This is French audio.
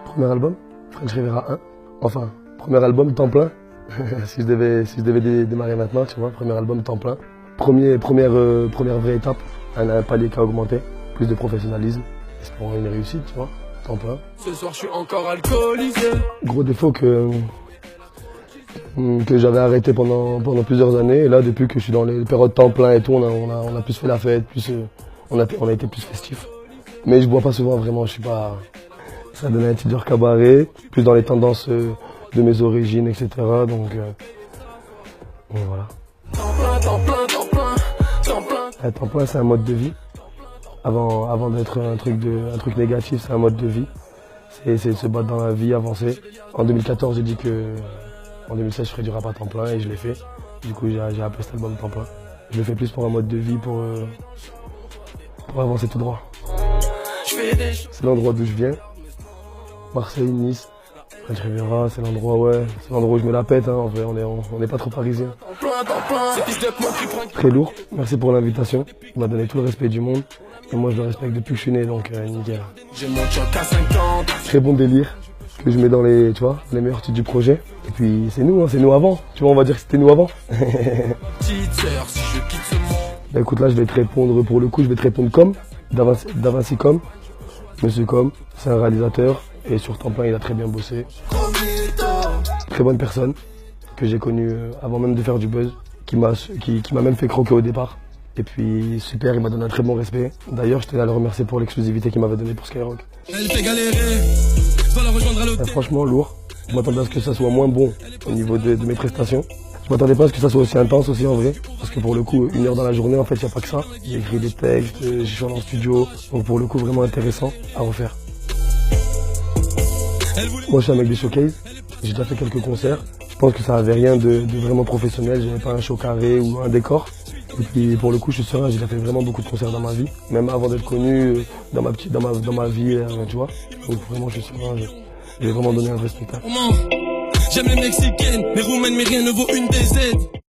Premier album, French Riviera 1. Enfin, premier album temps plein. si je devais démarrer maintenant, tu vois, premier album temps plein. Première vraie étape, un palier qui a augmenté, plus de professionnalisme. Espérons une réussite, tu vois, temps plein. Ce soir, je suis encore alcoolisé. Gros défaut que j'avais arrêté pendant plusieurs années. Et là, depuis que je suis dans les périodes temps plein et tout, on a plus fait la fête, on a été plus festif. Mais je bois pas souvent, vraiment, je suis pas... Ça donnait un petit dur cabaret, plus dans les tendances de mes origines, etc. Donc voilà. Temps plein, c'est un mode de vie. Avant d'être un truc négatif, c'est un mode de vie. C'est de se battre dans la vie, avancer. En 2014, j'ai dit que en 2016, je ferais du rap à temps plein et je l'ai fait. Du coup, j'ai appelé cet album temps plein. Je le fais plus pour un mode de vie, pour avancer tout droit. C'est l'endroit d'où je viens. Marseille, Nice, French Riviera, c'est l'endroit où je me la pète, hein. En vrai, on n'est pas trop parisiens. Très lourd, merci pour l'invitation. Il m'a donné tout le respect du monde. Et moi je le respecte depuis que je suis né, donc nickel. Très bon délire que je mets dans les meilleurs titres du projet. Et puis c'est nous avant. Tu vois, on va dire que c'était nous avant. Bah, écoute, là je vais te répondre, pour le coup, je vais te répondre comme Davanci comme. Monsieur Com, c'est un réalisateur et sur temps plein il a très bien bossé. Très bonne personne que j'ai connue avant même de faire du buzz, qui m'a même fait croquer au départ. Et puis super, il m'a donné un très bon respect. D'ailleurs, je tenais à le remercier pour l'exclusivité qu'il m'avait donnée pour Skyrock. Franchement lourd. Je m'attendais à ce que ça soit moins bon au niveau de mes prestations. Je m'attendais pas à ce que ça soit aussi intense aussi en vrai. Parce que pour le coup, 1 heure dans la journée, en fait, il n'y a pas que ça. J'ai écrit des textes, j'ai chanté en studio. Donc pour le coup, vraiment intéressant à refaire. Moi, je suis un mec des showcases. J'ai déjà fait quelques concerts. Je pense que ça avait rien de vraiment professionnel. J'avais pas un show carré ou un décor. Et puis pour le coup, je suis serein. J'ai déjà fait vraiment beaucoup de concerts dans ma vie. Même avant d'être connu, dans ma vie, tu vois. Donc vraiment, je suis serein. J'ai vraiment donné un vrai spectacle. J'aime les Mexicaines, les Roumaines, mais rien ne vaut une des aides.